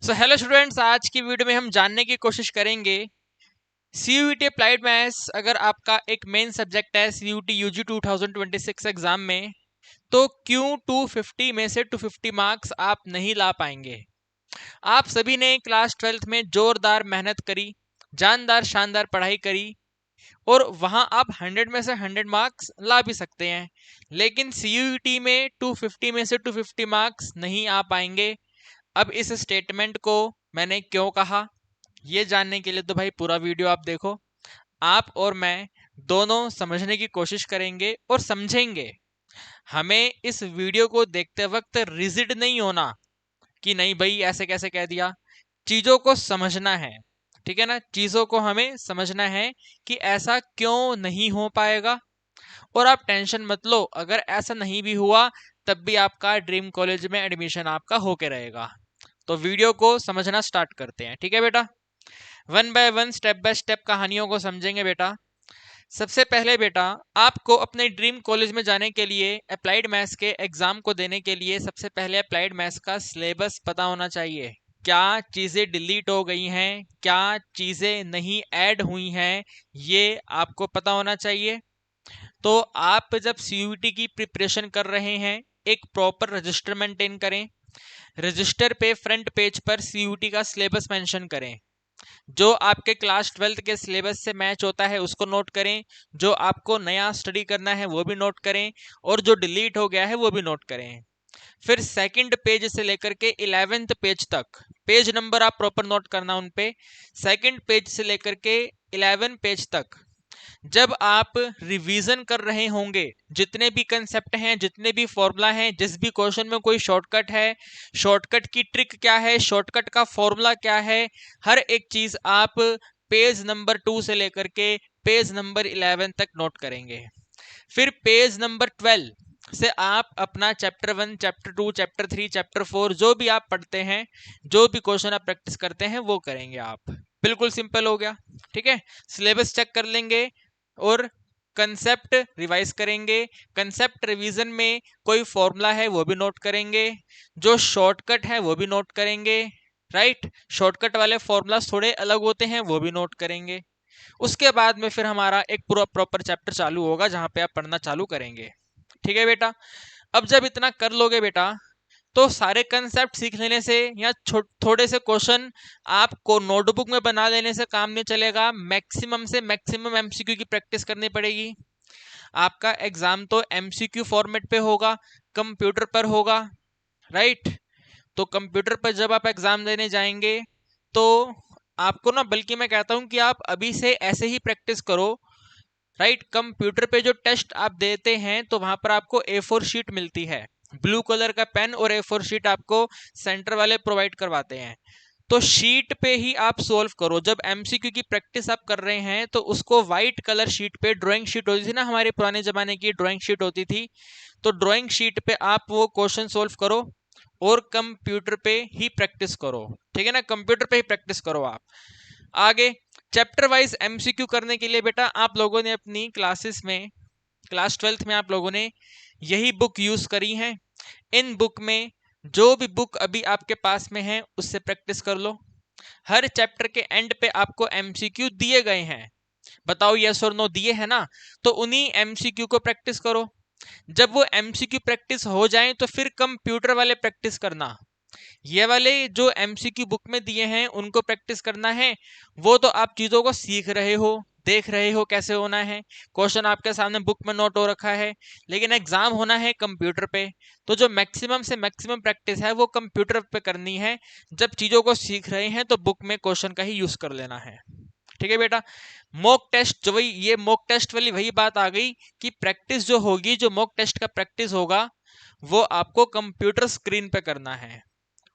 So hello students, आज की video में हम जानने की कोशिश करेंगे सीयूईटी अप्लाइड मैथ्स। अगर आपका एक मेन सब्जेक्ट है सीयूईटी यूजी 2026 एग्जाम में, तो क्यों 250 में से 250 मार्क्स आप नहीं ला पाएंगे। आप सभी ने क्लास 12th में जोरदार मेहनत करी, जानदार शानदार पढ़ाई करी और वहां आप 100 में से 100 मार्क्स ला भी सकते हैं, लेकिन सीयूईटी में 250 में से 250 मार्क्स नहीं आ पाएंगे। अब इस स्टेटमेंट को मैंने क्यों कहा, ये जानने के लिए तो भाई पूरा वीडियो आप देखो। आप और मैं दोनों समझने की कोशिश करेंगे और समझेंगे। हमें इस वीडियो को देखते वक्त रिजिड नहीं होना कि नहीं भाई ऐसे कैसे कह दिया। चीजों को समझना है, ठीक है ना। चीजों को हमें समझना है कि ऐसा क्यों नहीं हो पाएगा। और आप टेंशन मत लो, अगर ऐसा नहीं भी हुआ तब भी आपका ड्रीम कॉलेज में एडमिशन आपका होके रहेगा। तो वीडियो को समझना स्टार्ट करते हैं, ठीक है बेटा। One by one, step by step कहानियों को समझेंगे बेटा। सबसे पहले बेटा, आपको अपने ड्रीम कॉलेज में जाने के लिए अप्लाइड मैथ्स के एग्जाम को देने के लिए सबसे पहले अप्लाइड मैथ्स का सिलेबस पता होना चाहिए। क्या चीज़ें डिलीट हो गई हैं, क्या चीज़ें नहीं ऐड हुई हैं, ये आपको पता होना चाहिए। तो आप जब सीयूईटी की प्रिपरेशन कर रहे हैं, एक प्रॉपर रजिस्टर मेंटेन करें। रजिस्टर पे फ्रंट पेज पर सीयूईटी का सिलेबस मेंशन करें। जो आपके क्लास 12th के सिलेबस से मैच होता है उसको नोट करें, जो आपको नया स्टडी करना है वो भी नोट करें, और जो डिलीट हो गया है वो भी नोट करें। फिर सेकंड पेज से लेकर के 11th पेज तक पेज नंबर आप प्रॉपर नोट करना उन पे। सेकंड पेज से लेकर के 11 पेज तक जब आप रिवीजन कर रहे होंगे, जितने भी कंसेप्ट हैं, जितने भी फॉर्मूला हैं, जिस भी क्वेश्चन में कोई शॉर्टकट है, शॉर्टकट की ट्रिक क्या है, शॉर्टकट का फॉर्मूला क्या है, हर एक चीज आप पेज नंबर 2 से लेकर के पेज नंबर 11 तक नोट करेंगे। फिर पेज नंबर 12 से आप अपना चैप्टर 1, चैप्टर 2, चैप्टर 3, चैप्टर 4 जो भी आप पढ़ते हैं, जो भी क्वेश्चन आप प्रैक्टिस करते हैं वो करेंगे आप। बिल्कुल सिंपल हो गया, ठीक है। सिलेबस चेक कर लेंगे और कंसेप्ट रिवाइज करेंगे। कंसेप्ट रिवीजन में कोई फॉर्मूला है वो भी नोट करेंगे, जो शॉर्टकट है वो भी नोट करेंगे। राइट, शॉर्टकट वाले फॉर्मूलाज थोड़े अलग होते हैं, वो भी नोट करेंगे। उसके बाद में फिर हमारा एक पूरा प्रॉपर चैप्टर चालू होगा जहां पे आप पढ़ना चालू करेंगे, ठीक है बेटा। अब जब इतना कर लोगे बेटा, तो सारे कंसेप्ट सीख लेने से या थोड़े से क्वेश्चन आपको नोटबुक में बना लेने से काम नहीं चलेगा। मैक्सिमम से मैक्सिमम एमसीक्यू की प्रैक्टिस करनी पड़ेगी। आपका एग्जाम तो एमसीक्यू फॉर्मेट पे होगा, कंप्यूटर पर होगा। राइट, तो कंप्यूटर पर जब आप एग्जाम देने जाएंगे तो आपको ना, बल्कि मैं कहता हूं कि आप अभी से ऐसे ही प्रैक्टिस करो। राइट, कंप्यूटर पे जो टेस्ट आप देते हैं तो वहां पर आपको A4 शीट मिलती है, ब्लू कलर का पेन और A4 शीट आपको सेंटर वाले प्रोवाइड करवाते हैं। तो शीट पे ही आप सोल्व करो। जब एमसीक्यू की प्रैक्टिस आप कर रहे हैं तो उसको व्हाइट कलर शीट पे, ड्राइंग शीट होती थी ना, हमारे पुराने जमाने की ड्राइंग शीट होती थी, तो ड्राइंग शीट पे आप वो क्वेश्चन सोल्व करो और कंप्यूटर पे ही प्रैक्टिस करो, ठीक है ना। कंप्यूटर पे ही प्रैक्टिस करो आप। आगे चैप्टर वाइज एमसीक्यू करने के लिए बेटा, आप लोगों ने अपनी क्लासेस में, क्लास 12th में आप लोगों ने यही बुक यूज करी है। इन बुक में जो भी बुक अभी आपके पास में है उससे प्रैक्टिस कर लो। हर चैप्टर के एंड पे आपको एमसीक्यू दिए गए हैं, बताओ यस और नो दिए हैं ना, तो उन्हीं एमसीक्यू को प्रैक्टिस करो। जब वो एमसीक्यू प्रैक्टिस हो जाए तो फिर कंप्यूटर वाले प्रैक्टिस करना। ये वाले जो एमसीक्यू बुक में दिए हैं उनको प्रैक्टिस करना है। वो तो आप चीजों को सीख रहे हो, देख रहे हो कैसे होना है, क्वेश्चन आपके सामने बुक में नोट हो रखा है, लेकिन एग्जाम होना है कंप्यूटर पे। तो जो मैक्सिमम से मैक्सिमम प्रैक्टिस है वो कंप्यूटर पे करनी है। जब चीजों को सीख रहे हैं तो बुक में क्वेश्चन का ही यूज कर लेना है, ठीक है बेटा। मॉक टेस्ट, जो वही ये मॉक टेस्ट वाली वही बात आ गई कि प्रैक्टिस जो होगी, जो मॉक टेस्ट का प्रैक्टिस होगा वो आपको कंप्यूटर स्क्रीन पे करना है,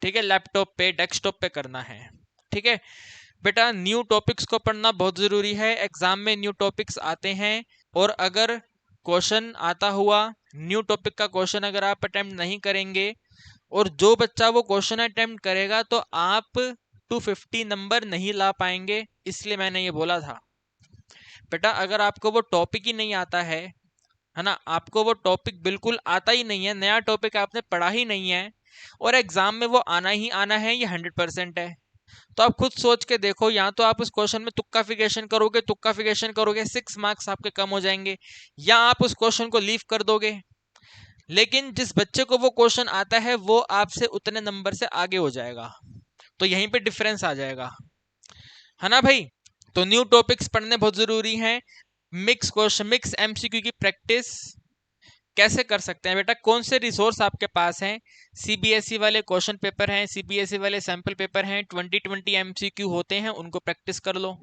ठीक है, लैपटॉप पे, डेस्कटॉप पे करना है, ठीक है बेटा। न्यू टॉपिक्स को पढ़ना बहुत जरूरी है, एग्जाम में न्यू टॉपिक्स आते हैं। और अगर क्वेश्चन आता हुआ न्यू टॉपिक का क्वेश्चन अगर आप अटेम्प्ट नहीं करेंगे, और जो बच्चा वो क्वेश्चन अटेम्प्ट करेगा, तो आप 250 नंबर नहीं ला पाएंगे। इसलिए मैंने ये बोला था बेटा, अगर आपको वो टॉपिक ही नहीं आता है ना, आपको वो टॉपिक बिल्कुल आता ही नहीं है, नया टॉपिक आपने पढ़ा ही नहीं है, और एग्जाम में वो आना ही आना है, ये 100% है। तो आप खुद सोच के देखो, या तो आप उस क्वेश्चन में तुक्का फिकेशन करोगे 6 मार्क्स आपके कम हो जाएंगे, या आप उस क्वेश्चन को लीव कर दोगे। लेकिन जिस बच्चे को वो क्वेश्चन आता है वो आपसे उतने नंबर से आगे हो जाएगा, तो यहीं पे डिफरेंस आ जाएगा, है ना भाई। तो न्यू टॉपिक्स पढ़ने बहुत जरूरी हैं। मिक्स एमसीक्यू की प्रैक्टिस कैसे कर सकते हैं बेटा, कौन से रिसोर्स आपके पास हैं? सीबीएसई वाले क्वेश्चन पेपर हैं, सीबीएसई वाले सैंपल पेपर हैं, 2020 एमसीक्यू होते हैं, उनको प्रैक्टिस कर लो।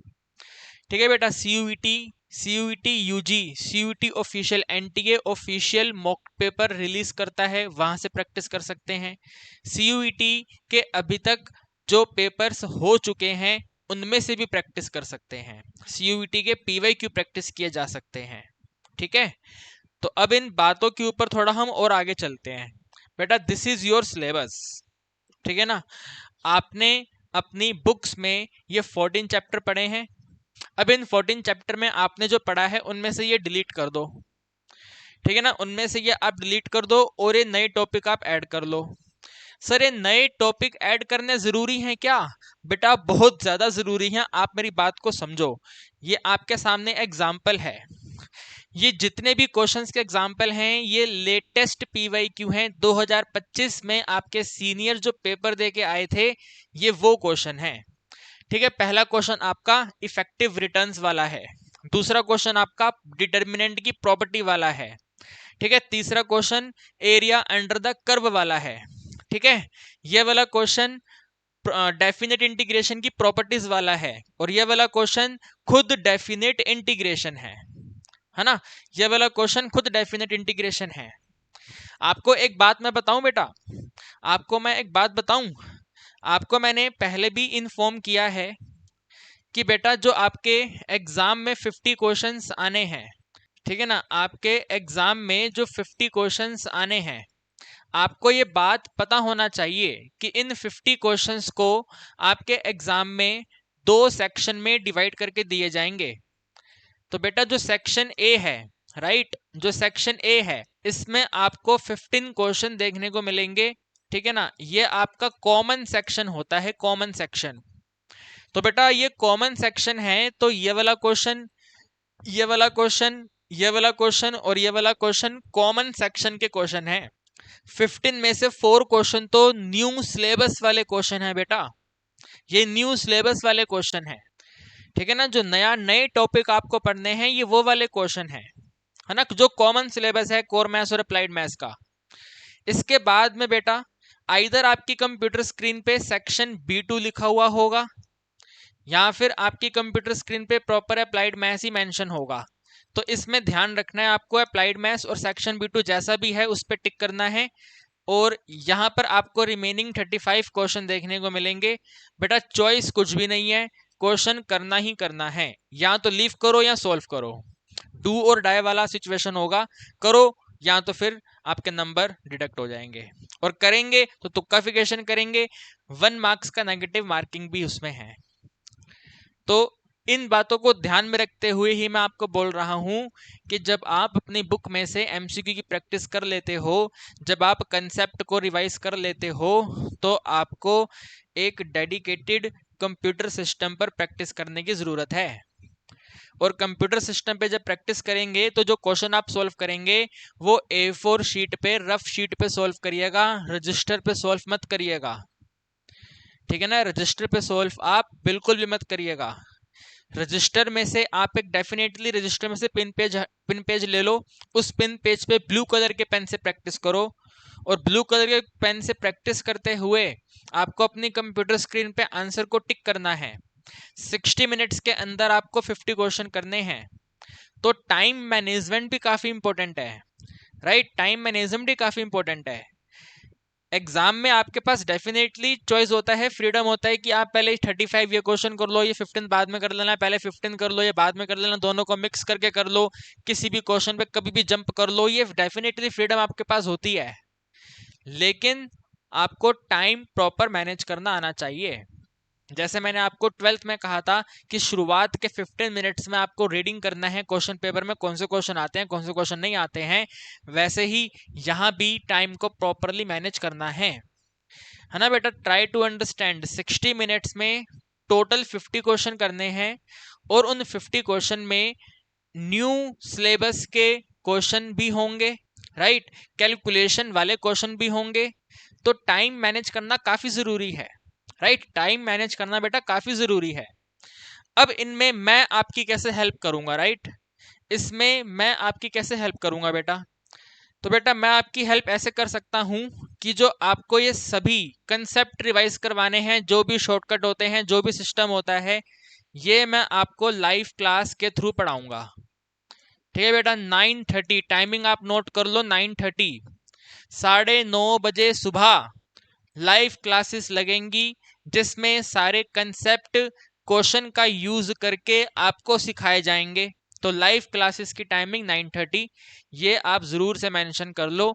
ठीक है बेटा। CUET UG, CUET official, NTA official mock paper release करता है, वहां से प्रैक्टिस कर सकते हैं। सीयूईटी के अभी तक जो पेपर्स हो चुके हैं उनमें से भी प्रैक्टिस कर सकते हैं। सीयूईटी के पीवाईक्यू प्रैक्टिस किए जा सकते हैं। ठीक है। तो अब इन बातों के ऊपर थोड़ा हम और आगे चलते हैं। बेटा दिस इज योर सिलेबस, ठीक है ना। आपने अपनी बुक्स में ये 14 चैप्टर पढ़े हैं। अब इन 14 चैप्टर में आपने जो पढ़ा है उनमें से ये डिलीट कर दो, ठीक है ना। उनमें से ये आप डिलीट कर दो और ये नए टॉपिक आप ऐड कर लो। सर ये नए टॉपिक ऐड करने जरूरी हैं क्या? बेटा बहुत ज्यादा जरूरी हैं, आप मेरी बात को समझो। ये आपके सामने एग्जाम्पल है, ये जितने भी क्वेश्चंस के एग्जाम्पल हैं ये लेटेस्ट पीवाईक्यू हैं। 2025 में आपके सीनियर जो पेपर दे के आए थे ये वो क्वेश्चन है। ठीक है। पहला क्वेश्चन आपका इफेक्टिव रिटर्न्स वाला है, दूसरा क्वेश्चन आपका डिटर्मिनेंट की प्रॉपर्टी वाला है, ठीक है। तीसरा question area under the curve वाला है, ठीक है। ये वाला क्वेश्चन डेफिनेट इंटीग्रेशन की प्रॉपर्टीज वाला है, और ये वाला क्वेश्चन खुद डेफिनेट इंटीग्रेशन है ना। ये वाला क्वेश्चन खुद डेफिनेट इंटीग्रेशन है। आपको एक बात मैं बताऊं बेटा, आपको मैं एक बात बताऊं, आपको मैंने पहले भी इन्फॉर्म किया है कि बेटा जो आपके एग्जाम में 50 क्वेश्चंस आने हैं, ठीक है ना, आपके एग्जाम में जो 50 क्वेश्चंस आने हैं, आपको ये बात पता होना चाहिए कि इन 50 क्वेश्चंस को आपके एग्जाम में 2 सेक्शन में डिवाइड करके दिए जाएंगे। तो बेटा जो सेक्शन ए है, राइट, जो सेक्शन ए है इसमें आपको 15 क्वेश्चन देखने को मिलेंगे, ठीक है ना। ये आपका कॉमन सेक्शन होता है, कॉमन सेक्शन। तो बेटा ये कॉमन सेक्शन है, तो ये वाला क्वेश्चन, ये वाला क्वेश्चन, ये वाला क्वेश्चन और ये वाला क्वेश्चन कॉमन सेक्शन के क्वेश्चन है। 15 में से 4 क्वेश्चन तो न्यू सिलेबस वाले क्वेश्चन है बेटा, ये न्यू सिलेबस वाले क्वेश्चन है, ठीक है ना। जो नए टॉपिक आपको पढ़ने हैं ये वो वाले क्वेश्चन है ना, जो कॉमन सिलेबस है कोर मैथ्स और अप्लाइड मैथ्स का। इसके बाद में बेटा आइदर आपकी कंप्यूटर स्क्रीन पे सेक्शन B2 लिखा हुआ होगा, या फिर आपकी कंप्यूटर स्क्रीन पे प्रॉपर अप्लाइड मैथ्स ही मेंशन होगा। तो इसमें ध्यान रखना है आपको, अप्लाइड मैथ्स और सेक्शन B2 जैसा भी है उस पर टिक करना है। और यहाँ पर आपको रिमेनिंग 35 क्वेश्चन देखने को मिलेंगे। बेटा चॉइस कुछ भी नहीं है, क्वेश्चन करना ही करना है, या तो लीव करो या सॉल्व करो, डू और डाई वाला सिचुएशन होगा, करो या तो फिर आपके नंबर डिडक्ट हो जाएंगे। और करेंगे तो तुक्काफिकेशन करेंगे, 1 मार्क्स का नेगेटिव मार्किंग भी उसमें है। तो इन बातों को ध्यान में रखते हुए ही मैं आपको बोल रहा हूं कि जब आप अपनी बुक में से एमसीक्यू की प्रैक्टिस कर लेते हो, जब आप कंसेप्ट को रिवाइज कर लेते हो, तो आपको एक डेडिकेटेड कंप्यूटर सिस्टम पर प्रैक्टिस करने की ज़रूरत है। और कंप्यूटर सिस्टम पे जब प्रैक्टिस करेंगे तो जो क्वेश्चन आप सॉल्व करेंगे वो A4 शीट पे, रफ शीट पे सॉल्व करिएगा, रजिस्टर पे सॉल्व मत करिएगा, ठीक है ना। रजिस्टर पे सॉल्व आप बिल्कुल भी मत करिएगा। रजिस्टर में से आप एक डेफिनेटली रजिस्टर में से पिन पेज ले लो, उस पिन पेज पे ब्लू कलर के पेन से प्रैक्टिस करो, और ब्लू कलर के पेन से प्रैक्टिस करते हुए आपको अपनी कंप्यूटर स्क्रीन पे आंसर को टिक करना है। 60 मिनट्स के अंदर आपको 50 क्वेश्चन करने हैं। तो टाइम मैनेजमेंट भी काफी इंपॉर्टेंट है, राइट, टाइम मैनेजमेंट भी काफी इंपॉर्टेंट है। एग्जाम में आपके पास डेफिनेटली चॉइस होता है, फ्रीडम होता है कि आप पहले 35 ये क्वेश्चन कर लो, ये 15 बाद में कर लेना, पहले 15 कर लो, ये बाद में कर लेना, दोनों को मिक्स करके कर लो, किसी भी क्वेश्चन पे कभी भी जंप कर लो, ये डेफिनेटली फ्रीडम आपके पास होती है। लेकिन आपको टाइम प्रॉपर मैनेज करना आना चाहिए। जैसे मैंने आपको 12th में कहा था कि शुरुआत के 15 मिनट्स में आपको रीडिंग करना है क्वेश्चन पेपर में कौन से क्वेश्चन आते हैं, कौन से क्वेश्चन नहीं आते हैं, वैसे ही यहाँ भी टाइम को प्रॉपरली मैनेज करना है। है ना बेटा। ट्राई टू अंडरस्टैंड, 60 मिनट्स में टोटल 50 क्वेश्चन करने हैं और उन 50 क्वेश्चन में न्यू सिलेबस के क्वेश्चन भी होंगे, राइट, कैलकुलेशन वाले क्वेश्चन भी होंगे। तो टाइम मैनेज करना काफी जरूरी है, राइट, टाइम मैनेज करना बेटा काफी जरूरी है। अब इनमें मैं आपकी कैसे हेल्प करूंगा, राइट, इसमें मैं आपकी कैसे हेल्प करूंगा बेटा। तो बेटा मैं आपकी हेल्प ऐसे कर सकता हूं कि जो आपको ये सभी कंसेप्ट रिवाइज करवाने हैं, जो भी शॉर्टकट होते हैं, जो भी सिस्टम होता है, ये मैं आपको लाइव क्लास के थ्रू पढ़ाऊंगा। ठीक है बेटा। 9:30 टाइमिंग आप नोट कर लो, 9:30, 9:30 बजे सुबह लाइव क्लासेस लगेंगी, जिसमें सारे कंसेप्ट क्वेश्चन का यूज करके आपको सिखाए जाएंगे। तो लाइव क्लासेस की टाइमिंग 9:30, ये आप जरूर से मेंशन कर लो,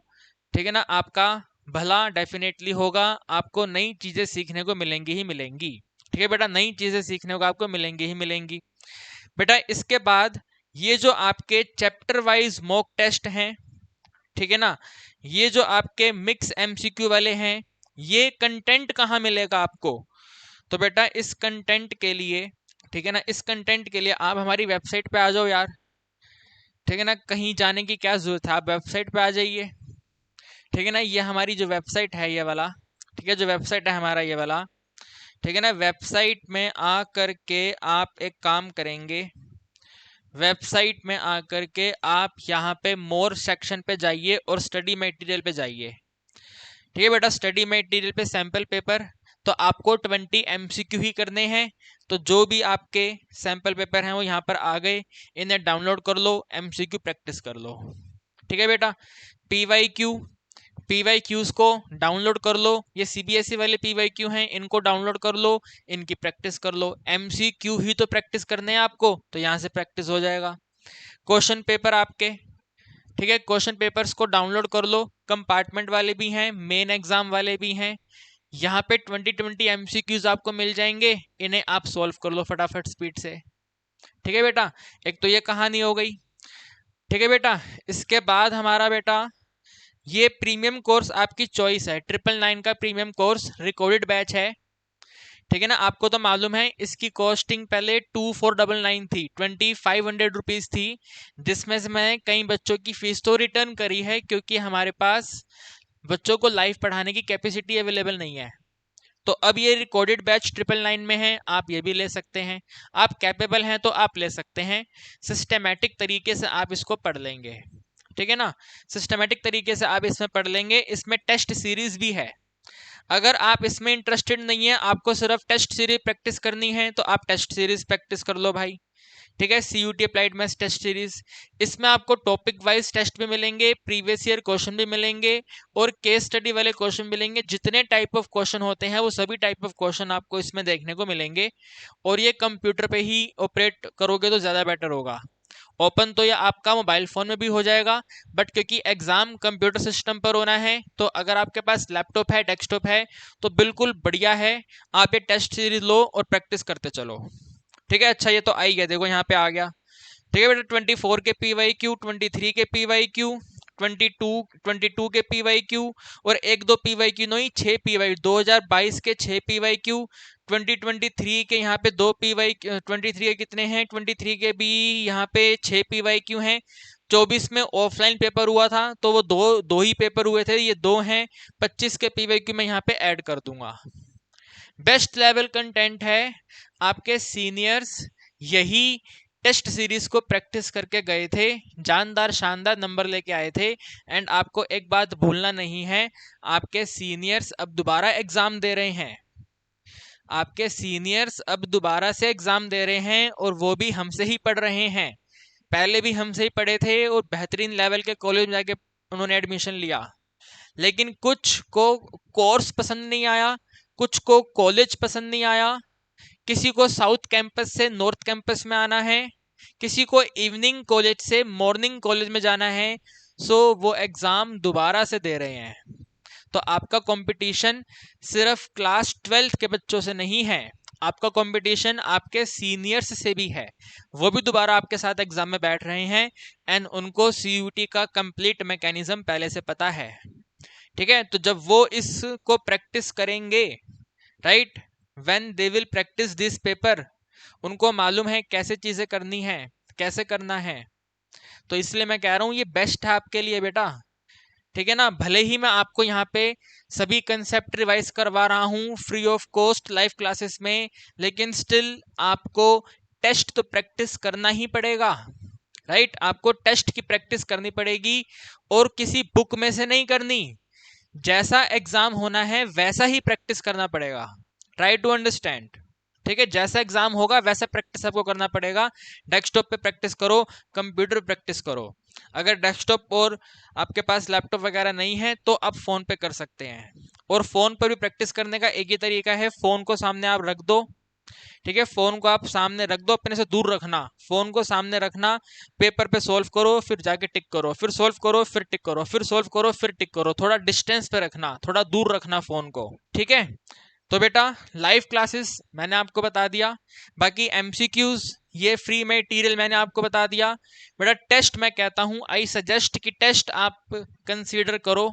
ठीक है ना। आपका भला डेफिनेटली होगा, आपको नई चीजें सीखने को मिलेंगी ही मिलेंगी। ठीक है बेटा, नई चीजें सीखने को आपको मिलेंगी ही मिलेंगी। बेटा इसके बाद ये जो आपके चैप्टर वाइज मॉक टेस्ट हैं, ठीक है ना, ये जो आपके मिक्स एमसीक्यू वाले हैं, ये कंटेंट कहाँ मिलेगा आपको। तो बेटा इस कंटेंट के लिए, ठीक है ना, इस कंटेंट के लिए आप हमारी वेबसाइट पे आ जाओ यार, ठीक है ना, कहीं जाने की क्या जरूरत है, आप वेबसाइट पे आ जाइए। ठीक है ना, ये हमारी जो वेबसाइट है ये वाला, ठीक है, जो वेबसाइट है हमारा ये वाला, ठीक है ना। वेबसाइट में आ करके आप एक काम करेंगे, वेबसाइट में आकर के आप यहाँ पे मोर सेक्शन पे जाइए और स्टडी मटेरियल पे जाइए। ठीक है बेटा, स्टडी मटेरियल पे सैंपल पेपर, तो आपको 20 एमसीक्यू ही करने हैं। तो जो भी आपके सैंपल पेपर हैं वो यहाँ पर आ गए, इन्हें डाउनलोड कर लो, एमसीक्यू प्रैक्टिस कर लो। ठीक है बेटा। पीवाईक्यू, पीवाईक्यूज को डाउनलोड कर लो, ये सीबीएसई वाले पीवाईक्यू हैं, इनको डाउनलोड कर लो, इनकी प्रैक्टिस कर लो। एमसीक्यू ही तो प्रैक्टिस करने हैं आपको, तो यहाँ से प्रैक्टिस हो जाएगा। क्वेश्चन पेपर आपके, ठीक है, क्वेश्चन पेपर्स को डाउनलोड कर लो, कंपार्टमेंट वाले भी हैं, मेन एग्जाम वाले भी हैं। यहाँ पे 20 एमसीक्यूज आपको मिल जाएंगे, इन्हें आप सॉल्व कर लो फटाफट स्पीड से। ठीक है बेटा, एक तो ये कहानी हो गई। ठीक है बेटा, इसके बाद हमारा बेटा ये प्रीमियम कोर्स आपकी चॉइस है, 999 का प्रीमियम कोर्स रिकॉर्डेड बैच है। ठीक है ना, आपको तो मालूम है इसकी कॉस्टिंग पहले 2499 थी, 2500 रुपीज थी, जिसमें से मैं कई बच्चों की फीस तो रिटर्न करी है, क्योंकि हमारे पास बच्चों को लाइव पढ़ाने की कैपेसिटी अवेलेबल नहीं है। तो अब ये रिकॉर्डेड बैच 999 में है, आप ये भी ले सकते हैं, आप कैपेबल हैं तो आप ले सकते हैं। सिस्टेमेटिक तरीके से आप इसको पढ़ लेंगे, ठीक है ना, सिस्टेमेटिक तरीके से आप इसमें पढ़ लेंगे। इसमें टेस्ट सीरीज भी है, अगर आप इसमें इंटरेस्टेड नहीं है, आपको सिर्फ टेस्ट सीरीज प्रैक्टिस करनी है, तो आप टेस्ट सीरीज प्रैक्टिस कर लो भाई। ठीक है, CUET applied maths test series, इसमें आपको टॉपिक वाइज टेस्ट भी मिलेंगे, प्रीवियस ईयर क्वेश्चन भी मिलेंगे और केस स्टडी वाले क्वेश्चन मिलेंगे। जितने टाइप ऑफ क्वेश्चन होते हैं वो सभी टाइप ऑफ क्वेश्चन आपको इसमें देखने को मिलेंगे, और ये कंप्यूटर पे ही ऑपरेट करोगे तो ज़्यादा बेटर होगा। ओपन तो ये आपका मोबाइल फोन में भी हो जाएगा, बट क्योंकि एग्जाम कंप्यूटर सिस्टम पर होना है, तो अगर आपके पास लैपटॉप है, डेस्कटॉप है, तो बिल्कुल बढ़िया है, आप ये टेस्ट सीरीज लो और प्रैक्टिस करते चलो। ठीक है, अच्छा ये तो आ ही गया, देखो यहाँ पे आ गया। ठीक है बेटा, 24 के PYQ, 23 के PYQ, 22 के PYQ, और एक दो PYQ नहीं, 6 PYQ, 2022 के 6 PYQ, 2023 के यहाँ पे 2 PYQ, 23 के कितने हैं, 23 के भी यहाँ पे 6 PYQ हैं। 24 में ऑफलाइन पेपर हुआ था, तो वो दो ही पेपर हुए थे, ये 2 हैं। 25 के PYQ मैं यहाँ पे ऐड कर दूंगा। बेस्ट लेवल कंटेंट है, आपके सीनियर्स यही टेस्ट सीरीज को प्रैक्टिस करके गए थे, जानदार शानदार नंबर लेके आए थे। एंड आपको एक बात भूलना नहीं है, आपके सीनियर्स अब दोबारा एग्जाम दे रहे हैं, आपके सीनियर्स अब दोबारा से एग्जाम दे रहे हैं, और वो भी हमसे ही पढ़ रहे हैं। पहले भी हमसे ही पढ़े थे और बेहतरीन लेवल के कॉलेज में जाके उन्होंने एडमिशन लिया, लेकिन कुछ को कोर्स पसंद नहीं आया, कुछ को कॉलेज पसंद नहीं आया, किसी को साउथ कैंपस से नॉर्थ कैंपस में आना है, किसी को इवनिंग कॉलेज से मॉर्निंग कॉलेज में जाना है, सो वो एग्जाम दोबारा से दे रहे हैं। तो आपका कंपटीशन सिर्फ क्लास 12th के बच्चों से नहीं है, आपका कंपटीशन आपके सीनियर्स से भी है, वो भी दोबारा आपके साथ एग्जाम में बैठ रहे हैं, एंड उनको सीयूटी का कंप्लीट मैकेनिज्म पहले से पता है। ठीक है, तो जब वो इसको प्रैक्टिस करेंगे, right, when they will practice this paper, उनको मालूम है कैसे चीजें करनी है, कैसे करना है। तो इसलिए मैं कह रहा हूं ये बेस्ट है आपके लिए बेटा। ठीक है ना, भले ही मैं आपको यहाँ पे सभी कंसेप्ट रिवाइज करवा रहा हूँ free of cost live classes में, लेकिन स्टिल आपको टेस्ट तो प्रैक्टिस करना ही पड़ेगा, राइट। आपको टेस्ट की प्रैक्टिस करनी पड़ेगी और किसी बुक में से नहीं करनी। जैसा एग्जाम होना है वैसा ही प्रैक्टिस करना पड़ेगा। Try to understand. ठीक है, जैसा एग्जाम होगा वैसा प्रैक्टिस आपको करना पड़ेगा। डेस्कटॉप पे प्रैक्टिस करो, कंप्यूटर पे प्रैक्टिस करो। अगर डेस्कटॉप और आपके पास लैपटॉप वगैरह नहीं है तो आप फोन पे कर सकते हैं। और फोन पर भी प्रैक्टिस करने का एक ही तरीका है, फोन को सामने आप रख दो। ठीक है, फोन को आप सामने रख दो, अपने से दूर रखना, फोन को सामने रखना, पेपर पे सोल्व करो, फिर जाके टिक करो, फिर सोल्व करो, फिर टिक करो, फिर सोल्व करो, फिर टिक करो। थोड़ा डिस्टेंस पे रखना, थोड़ा दूर रखना फोन को। ठीक है, तो बेटा लाइव क्लासेस मैंने आपको बता दिया, बाकी एमसीक्यूज ये फ्री मटेरियल मैंने आपको बता दिया। बेटा टेस्ट मैं कहता हूं, आई सजेस्ट कि टेस्ट आप कंसीडर करो।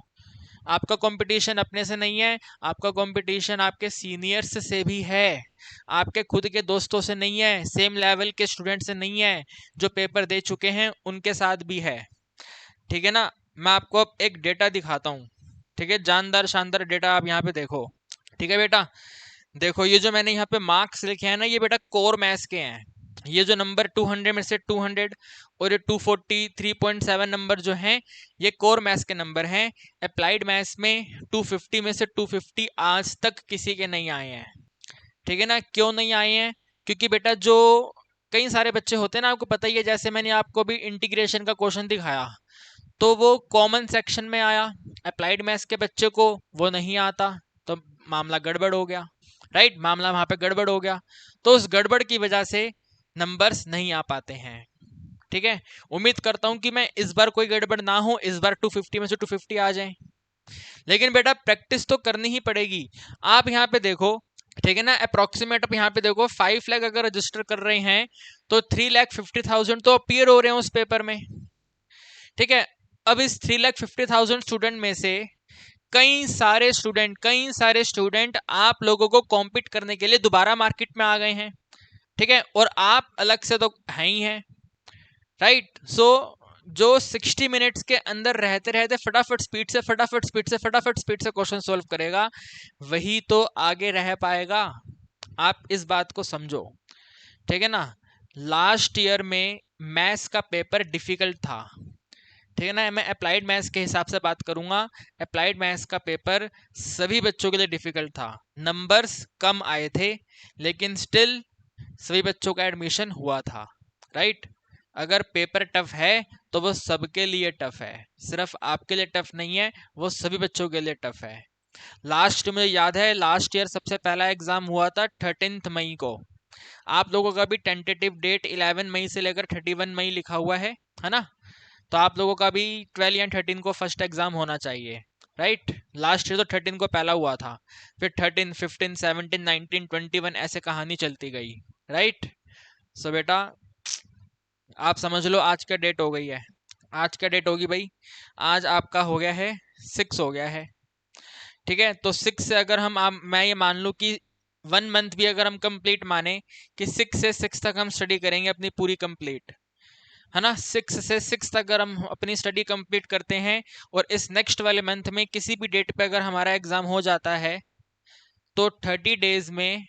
आपका कंपटीशन अपने से नहीं है, आपका कंपटीशन आपके सीनियर्स से भी है, आपके खुद के दोस्तों से नहीं है, सेम लेवल के स्टूडेंट से नहीं है, जो पेपर दे चुके हैं उनके साथ भी है। ठीक है ना, मैं आपको अब एक डेटा दिखाता हूँ। ठीक है, जानदार शानदार डेटा आप यहाँ पे देखो। ठीक है बेटा, देखो ये जो मैंने यहाँ पे मार्क्स लिखे हैं ना, ये बेटा कोर मैथ्स के हैं। ये जो नंबर 200 में से 200 और ये 243.7 नंबर जो हैं, ये कोर मैथ्स के नंबर हैं। अप्लाइड मैथ्स में 250 में से 250 आज तक किसी के नहीं आए हैं। ठीक है ना, क्यों नहीं आए हैं? क्योंकि बेटा जो कई सारे बच्चे होते हैं ना, आपको पता ही है, जैसे मैंने आपको भी इंटीग्रेशन का क्वेश्चन दिखाया तो वो कॉमन सेक्शन में आया, अप्लाइड मैथ्स के बच्चे को वो नहीं आता, तो मामला गड़बड़ हो गया, राइट, मामला वहां पे गड़बड़ हो गया। तो उस गड़बड़ की वजह से नंबर्स नहीं आ पाते हैं। ठीक है, उम्मीद करता हूं कि मैं इस बार कोई गड़बड़ ना हो, इस बार 250 में से 250 आ जाए। लेकिन बेटा प्रैक्टिस तो करनी ही पड़ेगी। आप यहाँ पे देखो, ठीक है ना, अप्रोक्सीमेट आप यहाँ पे देखो 5 लाख अगर रजिस्टर कर रहे हैं तो 3,50,000 तो अपीयर हो रहे हैं उस पेपर में। ठीक है, अब इस 3,50,000 स्टूडेंट में से कई सारे स्टूडेंट आप लोगों को कॉम्पीट करने के लिए दोबारा मार्केट में आ गए हैं। ठीक है, और आप अलग से तो हैं ही हैं, राइट। सो जो 60 मिनट्स के अंदर रहते रहते फटाफट स्पीड से क्वेश्चन सोल्व करेगा, वही तो आगे रह पाएगा। आप इस बात को समझो। ठीक है ना, लास्ट ईयर में मैथ्स का पेपर डिफिकल्ट था। ठीक है ना, मैं अप्लाइड मैथ्स के हिसाब से बात करूंगा। अप्लाइड मैथ्स का पेपर सभी बच्चों के लिए डिफिकल्ट था, नंबर्स कम आए थे, लेकिन स्टिल सभी बच्चों का एडमिशन हुआ था, राइट। अगर पेपर टफ है तो वो सबके लिए टफ है, सिर्फ आपके लिए टफ नहीं है, वो सभी बच्चों के लिए टफ है। लास्ट मुझे याद है, लास्ट ईयर सबसे पहला एग्जाम हुआ था 13 मई को। आप लोगों का भी टेंटेटिव डेट 11 मई से लेकर 31 मई लिखा हुआ है ना। तो आप लोगों का भी 12 या 13 को फर्स्ट एग्जाम होना चाहिए, राइट। लास्ट ईयर तो 13 को पहला हुआ था, फिर 13, 15, 17, 19, 21 ऐसे कहानी चलती गई, राइट। सो बेटा आप समझ लो आज का डेट हो गई है, आज का डेट होगी भाई, आज आपका हो गया है 6 हो गया है। ठीक है, तो 6 से अगर मैं ये मान लूँ कि 1 मंथ भी अगर हम कंप्लीट माने कि 6 से 6 तक हम स्टडी करेंगे अपनी पूरी कंप्लीट, है ना, 6 से 6 तक अगर हम अपनी स्टडी कंप्लीट करते हैं और इस नेक्स्ट वाले मंथ में किसी भी डेट पे अगर हमारा एग्जाम हो जाता है तो 30 डेज में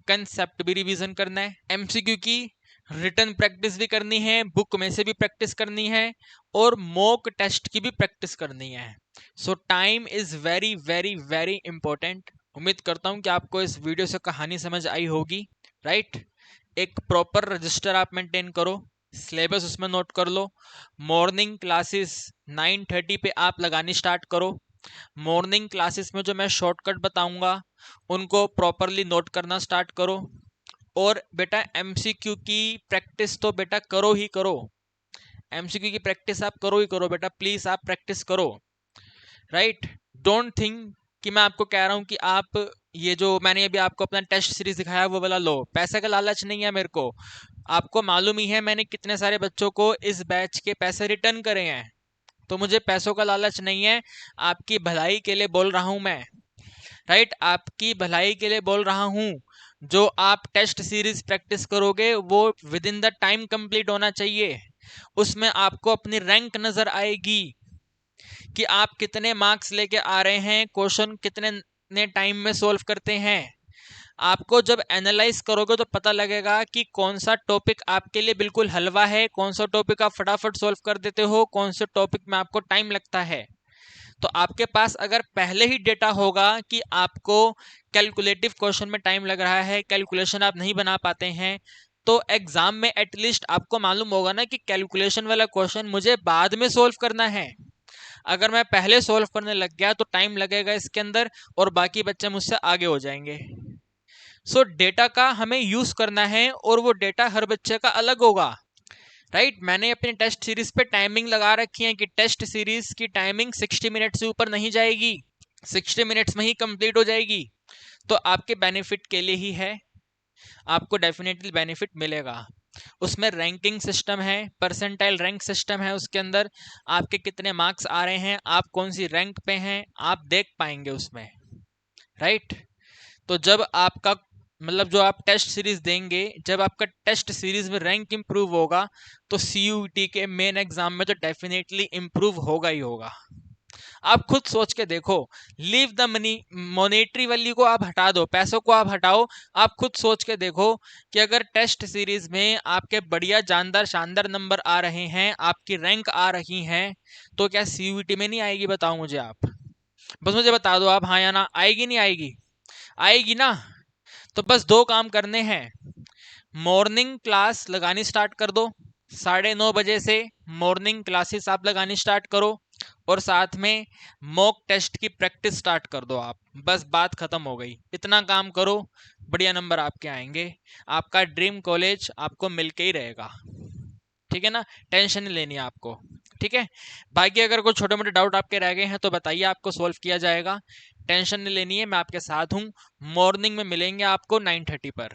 कंसेप्ट भी रिवीजन करना है, एमसीक्यू की रिटर्न प्रैक्टिस भी करनी है, बुक में से भी प्रैक्टिस करनी है और मॉक टेस्ट की भी प्रैक्टिस करनी है। सो time is very very very important. उम्मीद करता हूं कि आपको इस वीडियो से कहानी समझ आई होगी, राइट। एक प्रॉपर रजिस्टर आप मेंटेन करो, सिलेबस उसमें नोट कर लो, मॉर्निंग क्लासेस 9:30 पे आप लगानी स्टार्ट करो। मॉर्निंग क्लासेस में जो मैं शॉर्टकट बताऊंगा उनको प्रॉपरली नोट करना स्टार्ट करो। और बेटा एमसीक्यू की प्रैक्टिस तो बेटा करो ही करो, एमसीक्यू की प्रैक्टिस आप करो ही करो बेटा, प्लीज आप प्रैक्टिस करो, राइट। डोंट थिंक कि मैं आपको कह रहा हूं कि आप ये जो मैंने अभी आपको अपना टेस्ट सीरीज दिखाया वो वाला लो, पैसे का लालच नहीं है मेरे को। आपको मालूम ही है मैंने कितने सारे बच्चों को इस बैच के पैसे रिटर्न करे हैं, तो मुझे पैसों का लालच नहीं है, आपकी भलाई के लिए बोल रहा हूं मैं, राइट, आपकी भलाई के लिए बोल रहा हूं। जो आप टेस्ट सीरीज प्रैक्टिस करोगे वो with in the time complete होना चाहिए। उसमें आपको अपनी रैंक नजर आएगी कि आप कितने मार्क्स लेके आ रहे हैं, क्वेश्चन कितने टाइम में सोल्व करते हैं। आपको जब एनालाइज करोगे तो पता लगेगा कि कौन सा टॉपिक आपके लिए बिल्कुल हलवा है, कौन सा टॉपिक आप फटाफट सोल्व कर देते हो, कौन से टॉपिक में आपको टाइम लगता है। तो आपके पास अगर पहले ही डेटा होगा कि आपको कैलकुलेटिव क्वेश्चन में टाइम लग रहा है, कैलकुलेशन आप नहीं बना पाते हैं, तो एग्जाम में एटलीस्ट आपको मालूम होगा ना कि कैलकुलेशन वाला क्वेश्चन मुझे बाद में सोल्व करना है। अगर मैं पहले सोल्व करने लग गया तो टाइम लगेगा इसके अंदर और बाकी बच्चे मुझसे आगे हो जाएंगे। सो डेटा का हमें यूज करना है और वो डेटा हर बच्चे का अलग होगा, राइट। मैंने अपनी टेस्ट सीरीज पे टाइमिंग लगा रखी है कि टेस्ट सीरीज की टाइमिंग 60 मिनट से ऊपर नहीं जाएगी, 60 मिनट्स में ही कंप्लीट हो जाएगी। तो आपके बेनिफिट के लिए ही है, आपको डेफिनेटली बेनिफिट मिलेगा। उसमें रैंकिंग सिस्टम है, परसेंटाइल रैंक सिस्टम है, उसके अंदर आपके कितने मार्क्स आ रहे हैं, आप कौन सी रैंक पे हैं, आप देख पाएंगे उसमें, राइट। तो जब आपका मतलब जो आप टेस्ट सीरीज देंगे, जब आपका टेस्ट सीरीज में रैंक इंप्रूव होगा तो सीयूईटी के मेन एग्जाम में तो डेफिनेटली इंप्रूव होगा ही होगा। आप खुद सोच के देखो, leave the money, monetary value को आप हटा दो, पैसों को आप हटाओ, आप खुद सोच के देखो कि अगर टेस्ट सीरीज में आपके बढ़िया जानदार शानदार नंबर आ रहे हैं, आपकी रैंक आ रही हैं, तो क्या सीयूईटी में नहीं आएगी? बताओ मुझे आप, बस मुझे बता दो आप, हाँ या ना, आएगी नहीं आएगी? आएगी ना। तो बस दो काम करने हैं, मॉर्निंग क्लास लगानी स्टार्ट कर दो, 9:30 बजे से मॉर्निंग क्लासेस आप लगानी स्टार्ट करो, और साथ में मॉक टेस्ट की प्रैक्टिस स्टार्ट कर दो आप। बस बात खत्म हो गई, इतना काम करो, बढ़िया नंबर आपके आएंगे, आपका ड्रीम कॉलेज आपको मिलके ही रहेगा, ठीक है ना। टेंशन नहीं लेनी है आपको, ठीक है। बाकी अगर कोई छोटे मोटे डाउट आपके रह गए हैं तो बताइए, आपको सॉल्व किया जाएगा, टेंशन नहीं लेनी है, मैं आपके साथ हूँ। मॉर्निंग में मिलेंगे आपको 9:30 पर।